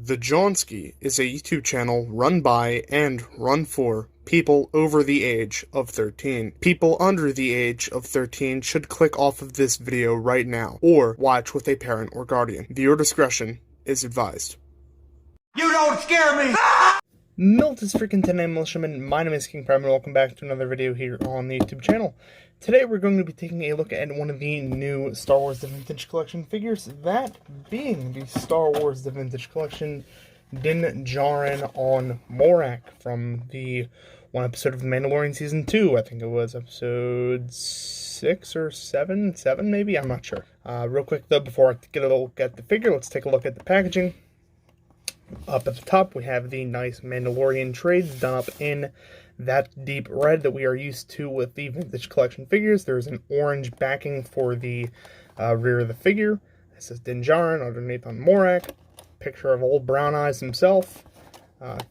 The Johnski is a YouTube channel run by and run for people over the age of 13. People under the age of 13 should click off of this video right now, or watch with a parent or guardian. Viewer discretion is advised. You don't scare me! Milt is freaking 10 militiaman. My name is King Prime, and welcome back to another video here on the YouTube channel. Today we're going to be taking a look at one of the new Star Wars The Vintage Collection figures, that being the Star Wars The Vintage Collection Din Djarin on Morak from the one episode of The Mandalorian Season 2. I think it was episode 6 or 7 maybe, I'm not sure. Real quick though, before I get a look at the figure, let's take a look at the packaging. Up at the top, we have the nice Mandalorian trades done up in that deep red that we are used to with the Vintage Collection figures. There's an orange backing for the rear of the figure. It says Din Djarin underneath on Morak. Picture of old Brown Eyes himself.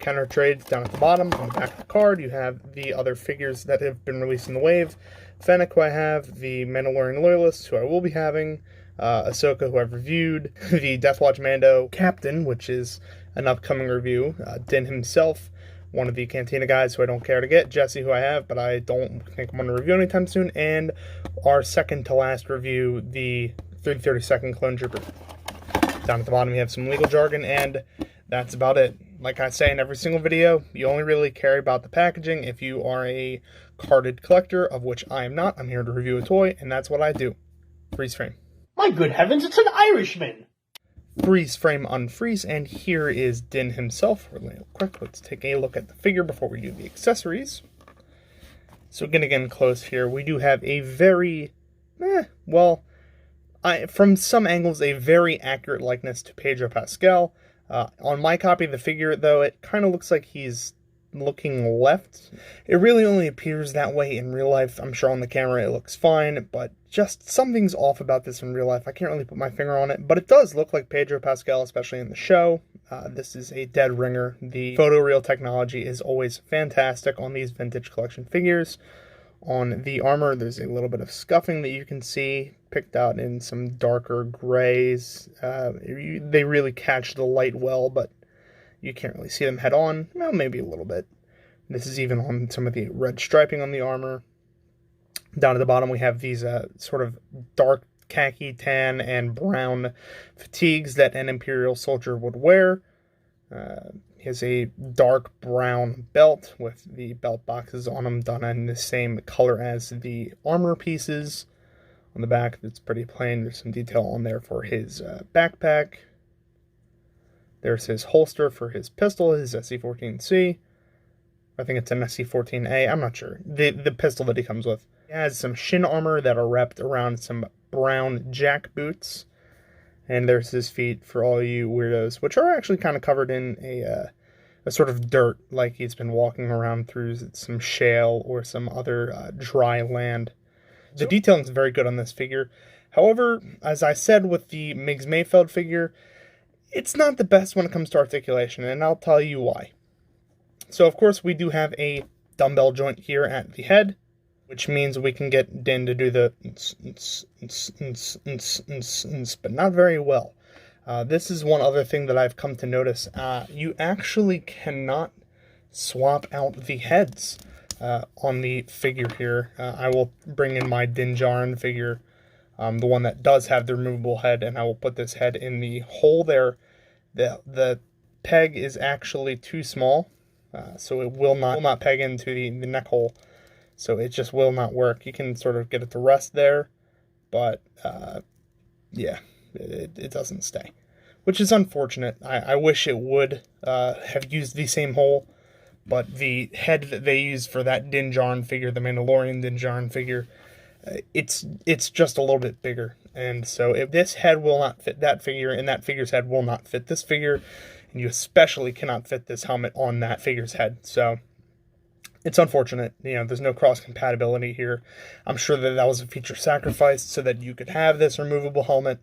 Counter trades down at the bottom. On the back of the card, you have the other figures that have been released in the wave. Fennec, who I have. The Mandalorian Loyalists, who I will be having. Ahsoka, who I've reviewed. The Death Watch Mando Captain, which is an upcoming review. Din himself, one of the Cantina guys who I don't care to get. Jesse, who I have, but I don't think I'm going to review anytime soon. And our second to last review, the 332nd Clone Trooper. Down at the bottom, we have some legal jargon, and that's about it. Like I say in every single video, you only really care about the packaging if you are a carded collector, of which I am not. I'm here to review a toy, and that's what I do. Freeze frame. My good heavens, it's an Irishman! Freeze frame unfreeze, and here is Din himself. Real quick, let's take a look at the figure before we do the accessories. So gonna get in close here. We do have a very, from some angles, a very accurate likeness to Pedro Pascal. On my copy of the figure, though, it kind of looks like he's looking left. It really only appears that way in real life. I'm sure on the camera it looks fine, but just something's off about this in real life. I can't really put my finger on it, but it does look like Pedro Pascal, especially in the show. This is a dead ringer. The photoreal technology is always fantastic on these Vintage Collection figures. On the armor, there's a little bit of scuffing that you can see, picked out in some darker grays. They really catch the light well, but you can't really see them head on. Well, maybe a little bit. This is even on some of the red striping on the armor. Down at the bottom, we have these sort of dark khaki, tan, and brown fatigues that an Imperial soldier would wear. He has a dark brown belt with the belt boxes on them done in the same color as the armor pieces. On the back, it's pretty plain. There's some detail on there for his backpack. There's his holster for his pistol, his SC-14C. I think it's an SC-14A, I'm not sure. The pistol that he comes with. He has some shin armor that are wrapped around some brown jack boots. And there's his feet for all you weirdos, which are actually kind of covered in a sort of dirt, like he's been walking around through some shale or some other dry land. The detailing is very good on this figure. However, as I said with the Migs Mayfeld figure, it's not the best when it comes to articulation, and I'll tell you why. So, of course, we do have a dumbbell joint here at the head, which means we can get Din to do the but not very well. This is one other thing that I've come to notice. You actually cannot swap out the heads on the figure here. I will bring in my Din Djarin figure, the one that does have the removable head, and I will put this head in the hole there. The peg is actually too small, so it will not peg into the neck hole. So it just will not work. You can sort of get it to rest there, but yeah, it doesn't stay, which is unfortunate. I wish it would have used the same hole, but the head that they use for that Din Djarin figure, the Mandalorian Din Djarin figure, it's just a little bit bigger. And so if this head will not fit that figure, and that figure's head will not fit this figure, and you especially cannot fit this helmet on that figure's head. So it's unfortunate. You know, there's no cross compatibility here. I'm sure that was a feature sacrificed so that you could have this removable helmet,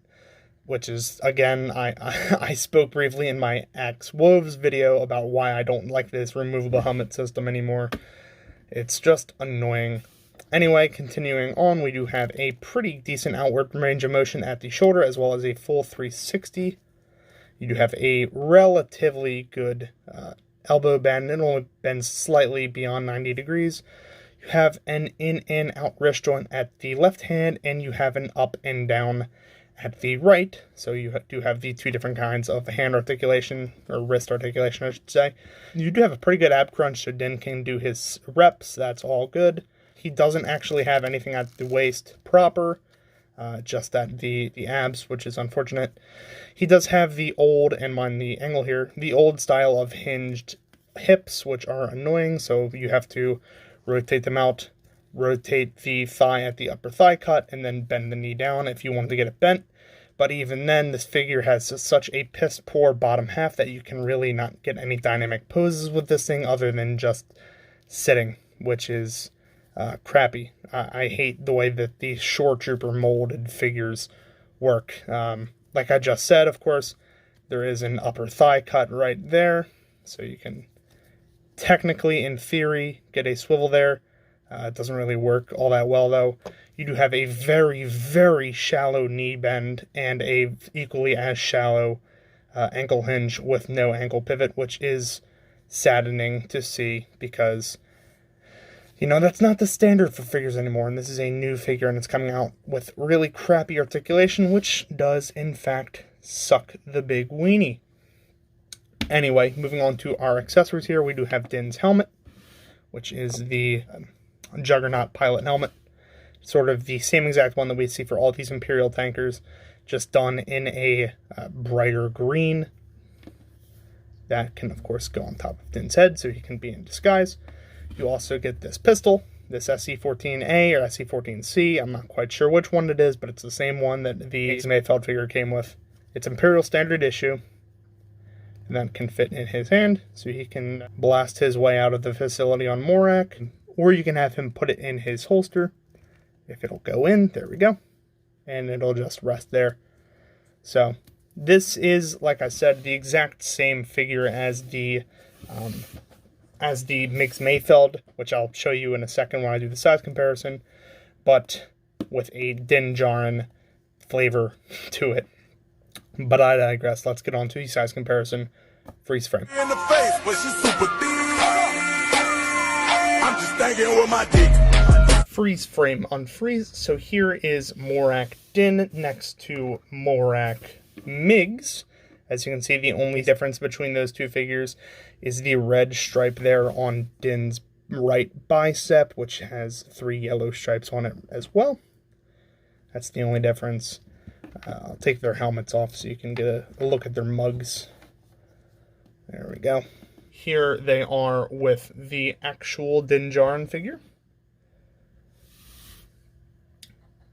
which is, again, I spoke briefly in my Axe Wolves video about why I don't like this removable helmet system anymore. It's just annoying. Anyway, continuing on, we do have a pretty decent outward range of motion at the shoulder, as well as a full 360. You do have a relatively good elbow bend. It only bends slightly beyond 90 degrees. You have an in and out wrist joint at the left hand, and you have an up and down at the right. So you do have the two different kinds of hand articulation, or wrist articulation, I should say. You do have a pretty good ab crunch, so Din can do his reps. That's all good. He doesn't actually have anything at the waist proper, just at the abs, which is unfortunate. He does have the old, and mind the angle here, the old style of hinged hips, which are annoying, so you have to rotate them out, rotate the thigh at the upper thigh cut, and then bend the knee down if you want to get it bent. But even then, this figure has such a piss poor bottom half that you can really not get any dynamic poses with this thing other than just sitting, which is crappy. I hate the way that these Shore Trooper molded figures work. Like I just said, of course, there is an upper thigh cut right there, so you can technically, in theory, get a swivel there. It doesn't really work all that well, though. You do have a very, very shallow knee bend and a equally as shallow ankle hinge with no ankle pivot, which is saddening to see because, you know, that's not the standard for figures anymore, and this is a new figure, and it's coming out with really crappy articulation, which does, in fact, suck the big weenie. Anyway, moving on to our accessories here, we do have Din's helmet, which is the Juggernaut pilot helmet. Sort of the same exact one that we see for all these Imperial tankers, just done in a brighter green. That can, of course, go on top of Din's head, so he can be in disguise. You also get this pistol, this SC-14A or SC-14C. I'm not quite sure which one it is, but it's the same one that the Mayfeld figure came with. It's Imperial Standard issue. And that can fit in his hand, so he can blast his way out of the facility on Morak, or you can have him put it in his holster. If it'll go in, there we go, and it'll just rest there. So this is, like I said, the exact same figure as the Mix Mayfeld, which I'll show you in a second when I do the size comparison, but with a Din Djarin flavor to it. But I digress. Let's get on to the size comparison. Freeze frame. In the face, but she's super thick. I'm just thinking with my dick. Freeze frame unfreeze. So here is Morak Din next to Morak Migs. As you can see, the only difference between those two figures is the red stripe there on Din's right bicep, which has 3 yellow stripes on it as well. That's the only difference. I'll take their helmets off so you can get a look at their mugs. There we go. Here they are with the actual Din Djarin figure.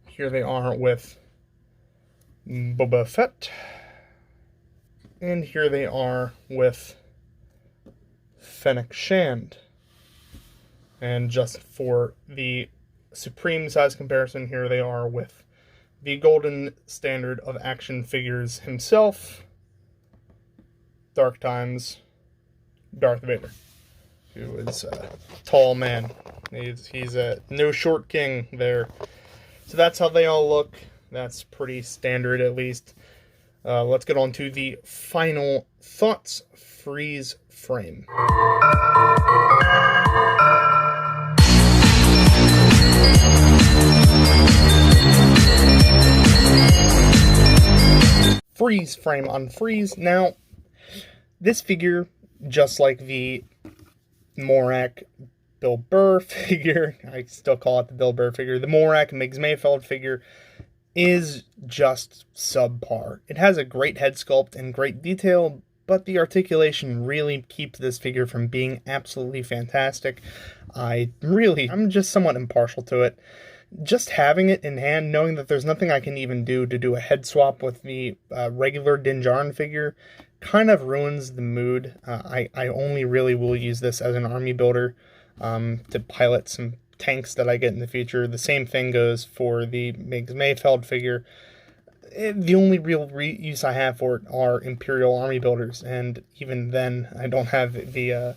Here they are with Boba Fett. And here they are with Fennec Shand. And just for the supreme size comparison, here they are with the golden standard of action figures himself, Dark Times, Darth Vader, who is a tall man. He's a no short king there. So that's how they all look. That's pretty standard, at least. Let's get on to the final thoughts. Freeze frame. Freeze frame unfreeze. Now, this figure, just like the Morak Bill Burr figure, I still call it the Bill Burr figure, the Morak Miggs Mayfeld figure is just subpar. It has a great head sculpt and great detail, but the articulation really keeps this figure from being absolutely fantastic. I'm just somewhat impartial to it. Just having it in hand, knowing that there's nothing I can even do to do a head swap with the regular Din Djarin figure, kind of ruins the mood. I only really will use this as an army builder to pilot some tanks that I get in the future. The same thing goes for the Miggs Mayfeld figure. The only real use I have for it are Imperial army builders, and even then I don't have the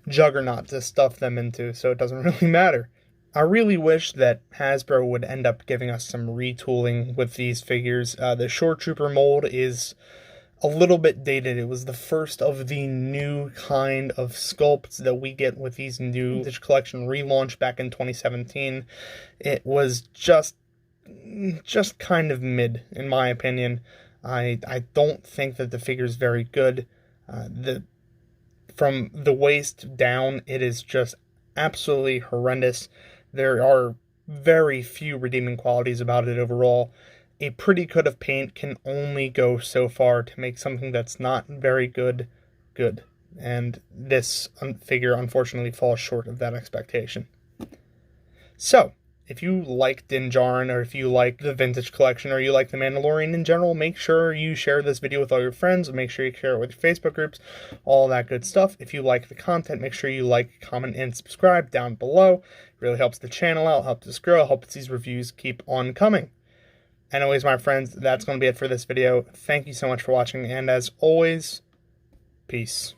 Juggernaut to stuff them into, so it doesn't really matter. I really wish that Hasbro would end up giving us some retooling with these figures. The Shore Trooper mold is a little bit dated. It was the first of the new kind of sculpts that we get with these new Vintage Collection relaunch back in 2017. It was just kind of mid, in my opinion. I don't think that the figure is very good. From the waist down, it is just absolutely horrendous. There are very few redeeming qualities about it overall. A pretty coat of paint can only go so far to make something that's not very good. And this figure unfortunately falls short of that expectation. So, if you like Djarin, or if you like the Vintage Collection, or you like the Mandalorian in general, make sure you share this video with all your friends. Make sure you share it with your Facebook groups, all that good stuff. If you like the content, make sure you like, comment, and subscribe down below. It really helps the channel out, helps us grow, helps these reviews keep on coming. Anyways, my friends, that's going to be it for this video. Thank you so much for watching, and as always, peace.